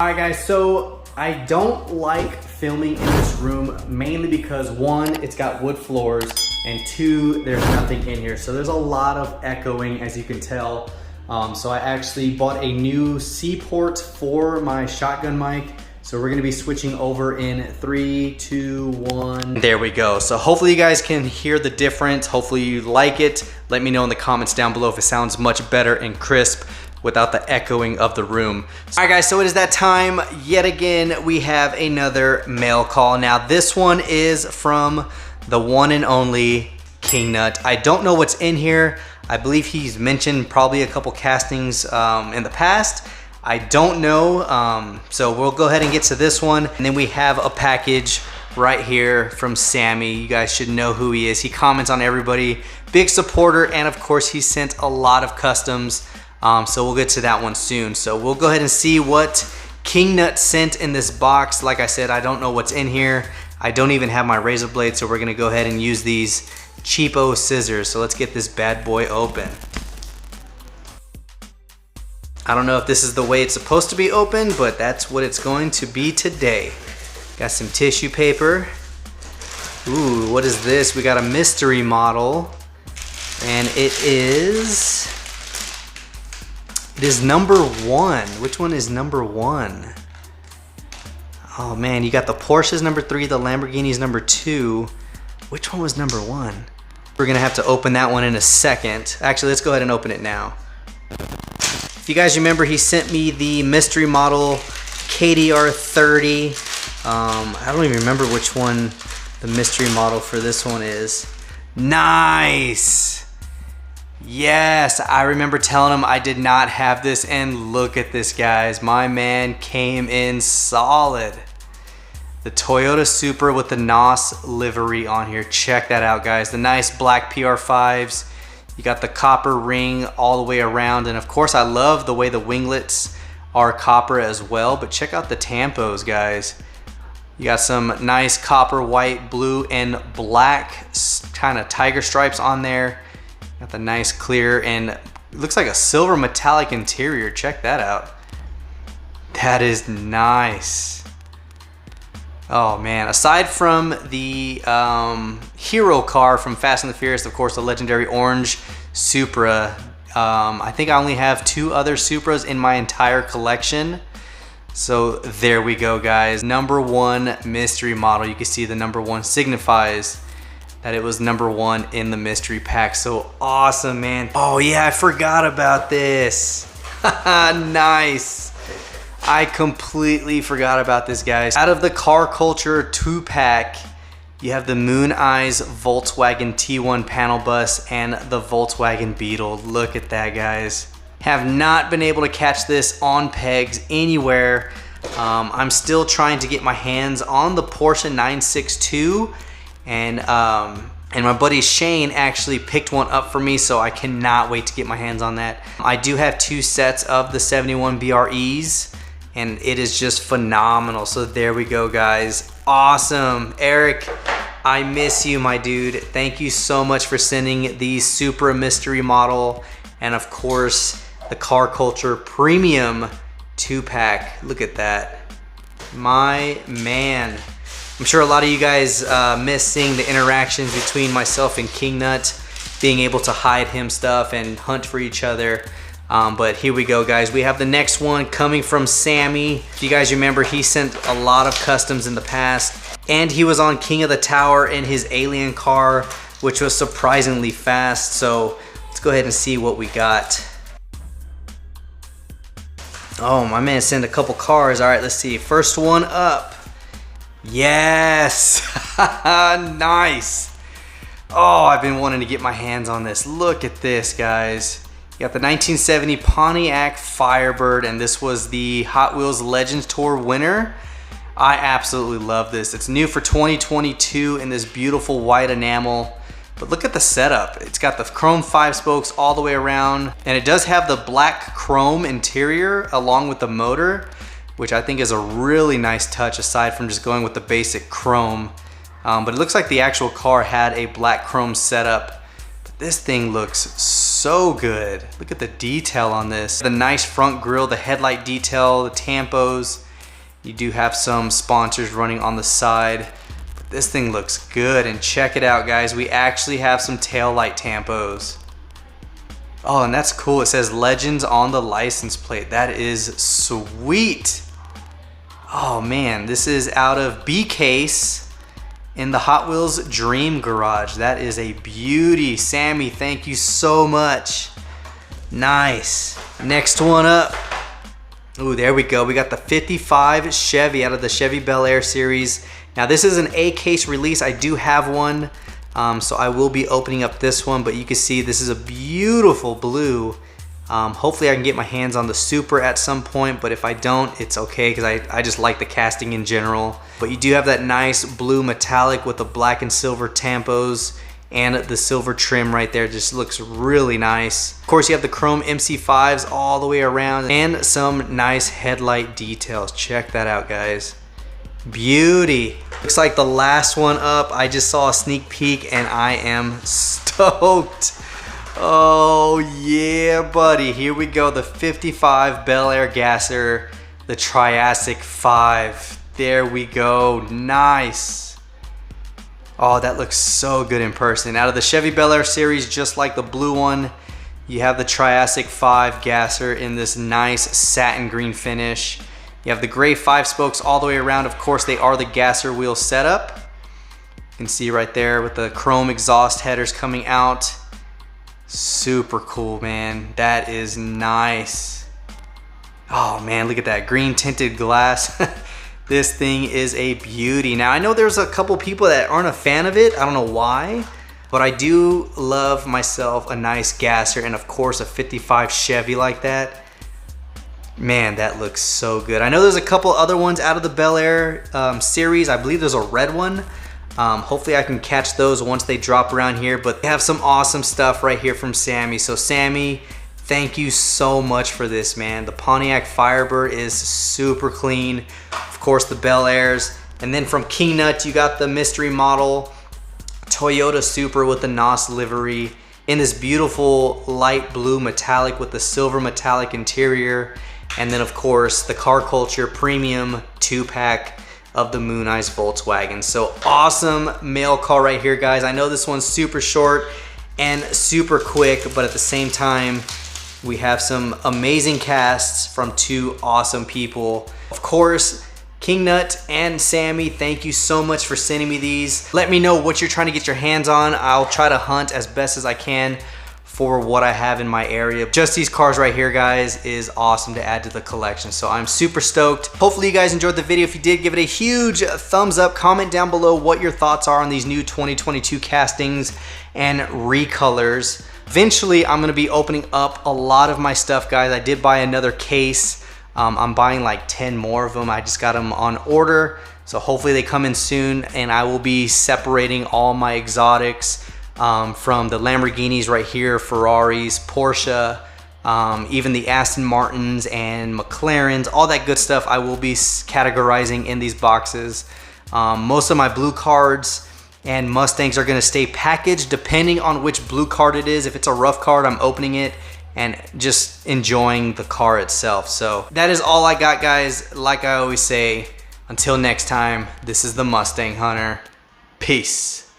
Alright guys, so I don't like filming in this room mainly because one, it's got wood floors, and two, there's nothing in here. So there's a lot of echoing, as you can tell. So I actually bought a new C port for my shotgun mic. So we're gonna be switching over in 3, 2, 1. There we go. So hopefully you guys can hear the difference. Hopefully you like it. Let me know in the comments down below if it sounds much better and crisp without the echoing of the room. All right guys, so it is that time. Yet again, we have another mail call. Now this one is from the one and only King Nut. I don't know what's in here. I believe he's mentioned probably a couple castings in the past. I don't know, so we'll go ahead and get to this one. And then we have a package right here from Sammy. You guys should know who he is. He comments on everybody, big supporter, and of course he sent a lot of customs. So we'll get to that one soon. So we'll go ahead and see what King Nut sent in this box. Like I said, I don't know what's in here. I don't even have my razor blade, so we're gonna go ahead and use these cheapo scissors. So let's get this bad boy open. I don't know if this is the way it's supposed to be open, but that's what it's going to be today. Got some tissue paper. Ooh, what is this? We got a mystery model, and it is number 1. Which one is number 1? Oh man, you got the Porsche's number 3, the Lamborghini's number 2. Which one was number 1? We're gonna have to open that one in a second. Actually, let's go ahead and open it now. If you guys remember, he sent me the mystery model KDR 30. I don't even remember which one the mystery model for this one is. Nice! Yes, I remember telling him I did not have this, and look at this, guys. My man came in solid. The Toyota Supra with the NOS livery on here. Check that out, guys. The nice black PR5s. You got the copper ring all the way around, and of course I love the way the winglets are copper as well, but check out the tampos, guys. You got some nice copper, white, blue, and black kind of tiger stripes on there. Got the nice clear, and it looks like a silver metallic interior. Check that out. That is nice. Oh man, aside from the hero car from Fast and the Furious, of course, the legendary orange Supra, I think I only have 2 other Supras in my entire collection. So there we go, guys. Number 1 mystery model. You can see the number 1 signifies that it was number 1 in the mystery pack. So awesome, man. Oh yeah, I forgot about this. Nice. I completely forgot about this, guys. Out of the Car Culture 2-pack, you have the Moon Eyes Volkswagen T1 panel bus and the Volkswagen Beetle. Look at that, guys. Have not been able to catch this on pegs anywhere. I'm still trying to get my hands on the Porsche 962, and my buddy Shane actually picked one up for me, so I cannot wait to get my hands on that. I do have 2 sets of the 71 BREs, and it is just phenomenal. So there we go, guys. Awesome. Eric, I miss you, my dude. Thank you so much for sending the Supra mystery model, and of course the Car Culture Premium 2-pack. Look at that. My man. I'm sure a lot of you guys miss seeing the interactions between myself and King Nut, being able to hide him stuff and hunt for each other. But here we go, guys. We have the next one coming from Sammy. If you guys remember, he sent a lot of customs in the past, and he was on King of the Tower in his alien car, which was surprisingly fast. So let's go ahead and see what we got. Oh, my man sent a couple cars. All right, let's see. First one up. Yes. Nice. Oh, I've been wanting to get my hands on this. Look at this, guys. You got the 1970 Pontiac Firebird, and this was the Hot Wheels Legends Tour winner. I absolutely love this. It's new for 2022 in this beautiful white enamel. But look at the setup. It's got the chrome 5 spokes all the way around, and it does have the black chrome interior along with the motor, which I think is a really nice touch aside from just going with the basic chrome. But it looks like the actual car had a black chrome setup. But this thing looks so good. Look at the detail on this. The nice front grille, the headlight detail, the tampos. You do have some sponsors running on the side. But this thing looks good, and check it out, guys. We actually have some tail light tampos. Oh, and that's cool. It says Legends on the license plate. That is sweet. Oh man, this is out of Diecast in the Hot Wheels Dream Garage. That is a beauty. Sammy, thank you so much. Nice. Next one up. Ooh, there we go. We got the 55 Chevy out of the Chevy Bel Air series. Now this is an A-case release. I do have one, so I will be opening up this one, but you can see this is a beautiful blue. Hopefully I can get my hands on the Supra at some point, but if I don't, it's okay, because I just like the casting in general. But you do have that nice blue metallic with the black and silver tampos, and the silver trim right there just looks really nice. Of course, you have the chrome MC5s all the way around and some nice headlight details. Check that out, guys. Beauty. Looks like the last one up. I just saw a sneak peek and I am stoked. Oh yeah, buddy. Here we go. The 55 Bel Air Gasser, the Triassic 5. There we go. Nice. Oh, that looks so good in person. Out of the Chevy Bel Air series, just like the blue one, you have the Triassic 5 Gasser in this nice satin green finish. You have the gray 5 spokes all the way around. Of course, they are the Gasser wheel setup. You can see right there with the chrome exhaust headers coming out. Super cool, man. That is nice. Oh man, look at that green tinted glass. This thing is a beauty. Now I know there's a couple people that aren't a fan of it. I don't know why, but I do love myself a nice Gasser, and of course a 55 Chevy like that. Man, that looks so good. I know there's a couple other ones out of the Bel Air series. I believe there's a red one. Hopefully I can catch those once they drop around here, but they have some awesome stuff right here from Sammy. So Sammy, thank you so much for this, man. The Pontiac Firebird is super clean. Of course, the Bel Airs. And then from King Nut, you got the mystery model Toyota Supra with the NOS livery in this beautiful light blue metallic with the silver metallic interior. And then, of course, the Car Culture Premium 2-pack of the Moon Eyes Volkswagen. So awesome mail call right here, guys. I know this one's super short and super quick, but at the same time, we have some amazing casts from two awesome people. Of course, King Nut and Sammy, thank you so much for sending me these. Let me know what you're trying to get your hands on. I'll try to hunt as best as I can for what I have in my area. Just these cars right here, guys, is awesome to add to the collection. So I'm super stoked. Hopefully you guys enjoyed the video. If you did, give it a huge thumbs up. Comment down below what your thoughts are on these new 2022 castings and recolors. Eventually, I'm gonna be opening up a lot of my stuff, guys. I did buy another case. I'm buying like 10 more of them. I just got them on order. So hopefully they come in soon, and I will be separating all my exotics from the Lamborghinis right here, Ferraris, Porsche, even the Aston Martins and McLarens, all that good stuff I will be categorizing in these boxes. Most of my blue cards and Mustangs are gonna stay packaged depending on which blue card it is. If it's a rough card, I'm opening it and just enjoying the car itself. So that is all I got, guys. Like I always say, until next time, this is the Mustang Hunter. Peace.